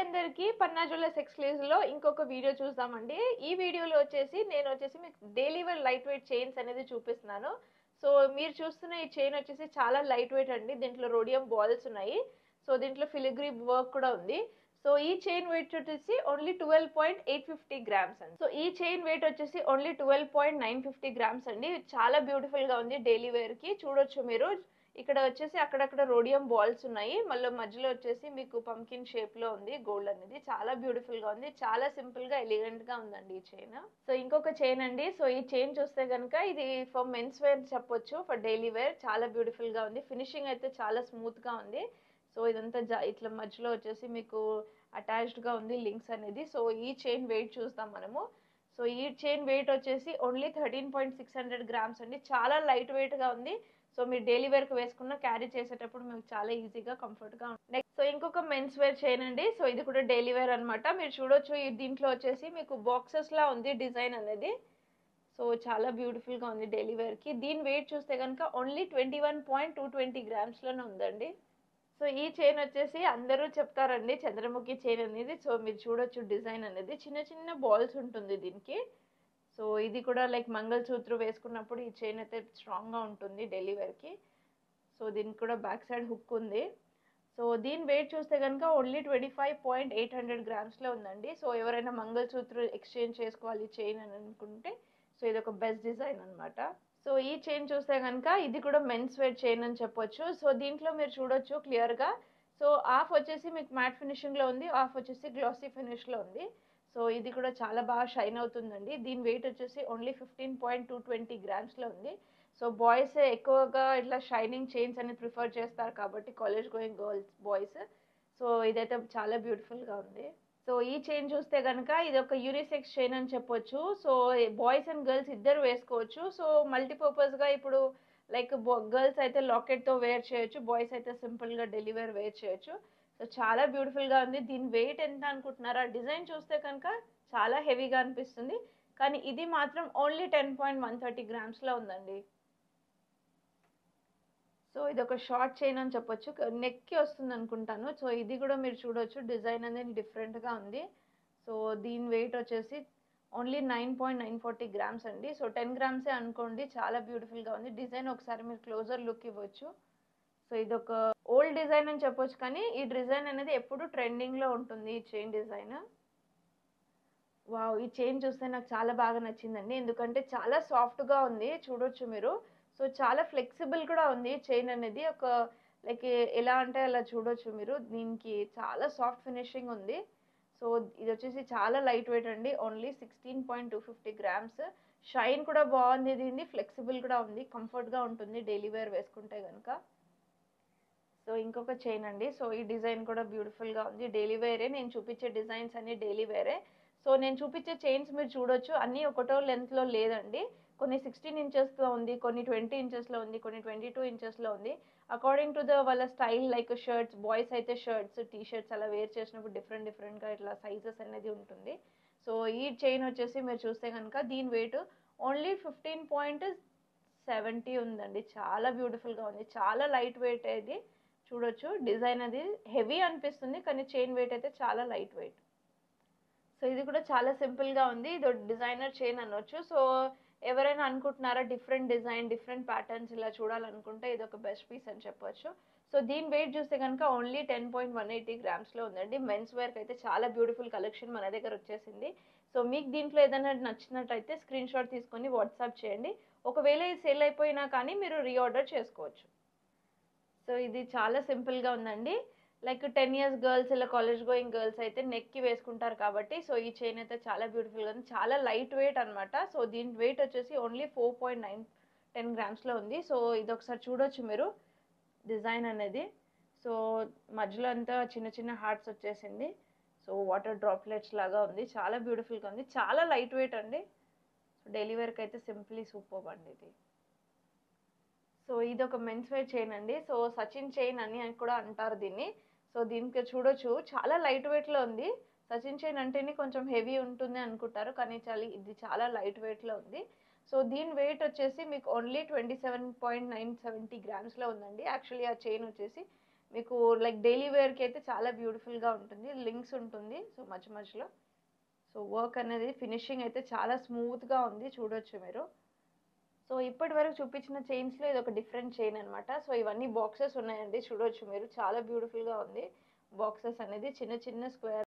అందరికి పన్నా jewellers exclusive లో ఇంకొక వీడియో చూద్దామండి. ఈ వీడియోలో వచ్చేసి మీకు daily wear light weight chains అనేది చూపిస్తున్నాను. సో మీరు చూస్తున్న ఈ చైన్ వచ్చేసి చాలా లైట్ వెయిట్ అండి. దీంట్లో రోడియం బాల్స్ ఉన్నాయి. సో దీంట్లో ఫిలిగ్రీ వర్క్ కూడా ఉంది. సో ఈ చైన్ వెయిట్ వచ్చేసి ఓన్లీ 12.850 గ్రామ్స్ అండి. సో ఈ చైన్ వెయిట్ వచ్చేసి ఓన్లీ 12.950 గ్రామ్స్ అండి. చాలా బ్యూటిఫుల్ గా ఉంది. డైలీ వేర్ కి చూడొచ్చు మీరు. ఇక్కడ వచ్చేసి అక్కడక్కడ రోడియం బాల్స్ ఉన్నాయి. మళ్ళీ మధ్యలో వచ్చేసి మీకు పంకిన్ షేప్ లో ఉంది గోల్డ్ అనేది. చాలా బ్యూటిఫుల్ గా ఉంది. చాలా సింపుల్ గా ఎలిగెంట్ గా ఉందండి ఈ చైన్. సో ఇంకొక చైన్ అండి. సో ఈ చైన్ చూస్తే కనుక ఇది ఫర్ మెన్స్ వేర్ చెప్పొచ్చు, ఫర్ డైలీ వేర్. చాలా బ్యూటిఫుల్ గా ఉంది. ఫినిషింగ్ అయితే చాలా స్మూత్ గా ఉంది. సో ఇదంతా ఇట్లా మధ్యలో వచ్చేసి మీకు అటాచ్డ్ గా ఉంది లింక్స్ అనేది. సో ఈ చైన్ వెయిట్ చూస్తాం మనము. సో ఈ చైన్ వెయిట్ వచ్చేసి ఓన్లీ 13.600 గ్రామ్స్ అండి. చాలా లైట్ వెయిట్ గా ఉంది. సో మీరు డైలీ వేర్ కి వేసుకున్న క్యారీ చేసేటప్పుడు మీకు చాలా ఈజీగా కంఫర్ట్ గా ఉంటుంది. నెక్స్ట్ సో ఇంకొక మెన్స్ వేర్ చైన్ అండి. సో ఇది కూడా డైలీ వేర్ అనమాట. మీరు చూడొచ్చు దీంట్లో వచ్చేసి మీకు బాక్సెస్ లా ఉంది డిజైన్ అనేది. సో చాలా బ్యూటిఫుల్ గా ఉంది డైలీ వేర్ కి. దీని వెయిట్ చూస్తే కనుక ఓన్లీ 21.220 గ్రామ్స్ లోనే ఉందండి. సో ఈ చైన్ వచ్చేసి అందరూ చెప్తారండి చంద్రముఖి చైన్ అనేది. సో మీరు చూడొచ్చు డిజైన్ అనేది చిన్న చిన్న బాల్స్ ఉంటుంది దీనికి. సో ఇది కూడా లైక్ మంగళసూత్ర వేసుకున్నప్పుడు ఈ చైన్ అయితే స్ట్రాంగ్ గా ఉంటుంది డైలీ వేర్ కి. సో దీనికి కూడా బ్యాక్ సైడ్ హుక్ ఉంది. సో దీని వెయిట్ చూస్తే కనుక ఓన్లీ 25.800 గ్రామ్స్ లో ఉందండి. సో ఎవరైనా మంగళసూత్ర ఎక్స్చేంజ్ చేసుకోవాలి చైన్ అని అనుకుంటే సో ఇది ఒక బెస్ట్ డిజైన్ అనమాట. సో ఈ చైన్ చూస్తే కనుక ఇది కూడా మెన్స్ వేర్ చైన్ అని చెప్పొచ్చు. సో దీంట్లో మీరు చూడొచ్చు క్లియర్ గా. సో హాఫ్ వచ్చేసి మీకు మ్యాట్ ఫినిషింగ్ లో ఉంది, హాఫ్ వచ్చేసి గ్లాసీ ఫినిష్ లో ఉంది. సో ఇది కూడా చాలా బాగా షైన్ అవుతుందండి. దీని వెయిట్ వచ్చేసి ఓన్లీ 15.220 గ్రామ్స్ లో ఉంది. సో బాయ్స్ ఎక్కువగా ఇట్లా షైనింగ్ చైన్స్ అని ప్రిఫర్ చేస్తారు కాబట్టి college going girls boys. So ఇదైతే చాలా బ్యూటిఫుల్ గా ఉంది. సో ఈ చైన్ చూస్తే కనుక ఇది ఒక యూనిసెక్స్ చైన్ అని చెప్పొచ్చు. సో బాయ్స్ అండ్ గర్ల్స్ ఇద్దరు వేసుకోవచ్చు. సో మల్టీపర్పస్ గా ఇప్పుడు లైక్ గర్ల్స్ అయితే లాకెట్ తో వేర్ చేయొచ్చు, బాయ్స్ అయితే సింపుల్ గా డైలీ వేర్ వేర్ చేయొచ్చు. సో చాలా బ్యూటిఫుల్ గా ఉంది. దీని వెయిట్ ఎంత అనుకుంటున్నారా? డిజైన్ చూస్తే కనుక చాలా హెవీగా అనిపిస్తుంది, కానీ ఇది మాత్రం ఓన్లీ 10.130 గ్రామ్స్ లో ఉందండి. సో ఇది ఒక షార్ట్ చైన్ అని చెప్పొచ్చు, నెక్ కి వస్తుంది అనుకుంటాను. సో ఇది కూడా మీరు చూడొచ్చు డిజైన్ అనేది డిఫరెంట్ గా ఉంది. సో దీని వెయిట్ వచ్చేసి ఓన్లీ 9.940 గ్రామ్స్ అండి. సో 10 గ్రామ్సే అనుకోండి. చాలా బ్యూటిఫుల్ గా ఉంది. డిజైన్ ఒకసారి మీరు క్లోజర్ లుక్ ఇవ్వచ్చు. సో ఇది ఒక ఓల్డ్ డిజైన్ అని చెప్పొచ్చు, కానీ ఈ డిజైన్ అనేది ఎప్పుడు ట్రెండింగ్ లో ఉంటుంది ఈ చైన్ డిజైన్. వావ్! ఈ చైన్ చూస్తే నాకు చాలా బాగా నచ్చిందండి. ఎందుకంటే చాలా సాఫ్ట్ గా ఉంది. చూడొచ్చు మీరు. సో చాలా ఫ్లెక్సిబుల్ కూడా ఉంది చైన్ అనేది. ఒక లైక్ ఎలా అంటే అలా చూడొచ్చు మీరు. దీనికి చాలా సాఫ్ట్ ఫినిషింగ్ ఉంది. సో ఇది వచ్చేసి చాలా లైట్ వెయిట్ అండి. Only 16.250 grams. షైన్ కూడా బాగుంది. దీన్ని ఫ్లెక్సిబుల్ కూడా ఉంది. కంఫర్ట్ గా ఉంటుంది డైలీ వేర్ వేసుకుంటే కనుక. సో ఇంకొక చైన్ అండి. సో ఈ డిజైన్ కూడా బ్యూటిఫుల్ గా ఉంది. డైలీ వేరే. నేను చూపించే డిజైన్స్ అన్ని డైలీ వేరే. సో నేను చూపించే చైన్స్ మీరు చూడొచ్చు అన్ని ఒకటో లెంత్ లో లేదండి. కొన్ని 16 ఇంచెస్ లో ఉంది, కొన్ని 20 ఇంచెస్ లో ఉంది, కొన్ని 22 ఇంచెస్ లో ఉంది. అకార్డింగ్ టు ద వాళ్ళ స్టైల్, లైక్ షర్ట్స్, బాయ్స్ అయితే షర్ట్స్, టీ షర్ట్స్ అలా వేర్ చేసినప్పుడు డిఫరెంట్ డిఫరెంట్ గా ఇట్లా సైజెస్ అనేది ఉంటుంది. సో ఈ చైన్ వచ్చేసి మీరు చూస్తే కనుక దీని వెయిట్ ఓన్లీ 15.70 ఉందండి. చాలా బ్యూటిఫుల్ గా ఉంది. చాలా లైట్ వెయిట్ ఇది. చూడొచ్చు డిజైన్ అది హెవీ అనిపిస్తుంది, కానీ చైన్ వెయిట్ అయితే చాలా లైట్ వెయిట్. సో ఇది కూడా చాలా సింపుల్ గా ఉంది. ఇది డిజైనర్ చైన్ అనొచ్చు. సో ఎవరైనా అనుకుంటున్నారా డిఫరెంట్ డిజైన్, డిఫరెంట్ ప్యాటర్న్స్ ఇలా చూడాలనుకుంటే ఇది ఒక బెస్ట్ పీస్ అని చెప్పొచ్చు. సో దీని వెయిట్ చూస్తే కనుక ఓన్లీ 10.180 గ్రామ్స్ లో ఉందండి. మెన్స్ వేర్ కి అయితే చాలా బ్యూటిఫుల్ కలెక్షన్ మన దగ్గర వచ్చేసింది. సో మీకు దీంట్లో ఏదైనా నచ్చినట్టయితే స్క్రీన్ షాట్ తీసుకొని వాట్సాప్ చేయండి. ఒకవేళ ఇది సేల్ అయిపోయినా కానీ మీరు రీఆర్డర్ చేసుకోవచ్చు. సో ఇది చాలా సింపుల్ గా ఉందండి. లైక్ 10 ఇయర్స్ గర్ల్స్ ఇలా కాలేజ్ గోయింగ్ గర్ల్స్ అయితే నెక్ కి వేసుకుంటారు కాబట్టి. సో ఈ చైన్ అయితే చాలా బ్యూటిఫుల్ గా ఉంది. చాలా లైట్ వెయిట్ అనమాట. సో దీని వెయిట్ వచ్చేసి ఓన్లీ 4.910 గ్రామ్స్ లో ఉంది. సో ఇది ఒకసారి చూడొచ్చు మీరు డిజైన్ అనేది. సో మధ్యలో అంతా చిన్న చిన్న హార్ట్స్ వచ్చేసింది. సో వాటర్ డ్రాప్లెట్స్ లాగా ఉంది. చాలా బ్యూటిఫుల్ గా ఉంది. చాలా లైట్ వెయిట్ అండి. సో డైలీ వేర్ కి అయితే సింప్లీ సూపర్ అండి ఇది. సో ఇది ఒక మెన్స్ వేర్ చైన్ అండి. సో సచిన్ చైన్ అని కూడా అంటారు దీన్ని. సో దీనికి చూడొచ్చు చాలా లైట్ వెయిట్ లో ఉంది. సచిన్ చైన్ అంటేనే కొంచెం హెవీ ఉంటుంది అనుకుంటారు, కానీ ఇది చాలా లైట్ వెయిట్ లో ఉంది. సో దీని వెయిట్ వచ్చేసి మీకు ఓన్లీ 27.970 గ్రామ్స్ లో ఉందండి. యాక్చువల్లీ ఆ చైన్ వచ్చేసి మీకు లైక్ డైలీ వేర్కి అయితే చాలా బ్యూటిఫుల్గా ఉంటుంది. లింక్స్ ఉంటుంది సో మధ్యలో. సో వర్క్ అనేది ఫినిషింగ్ అయితే చాలా స్మూత్గా ఉంది, చూడొచ్చు మీరు. సో ఇప్పటి వరకు చూపించిన చైన్స్లో ఇది ఒక డిఫరెంట్ చైన్ అనమాట. సో ఇవన్నీ బాక్సెస్ ఉన్నాయండి, చూడొచ్చు మీరు. చాలా బ్యూటిఫుల్గా ఉంది బాక్సెస్ అనేది, చిన్న చిన్న స్క్వేర్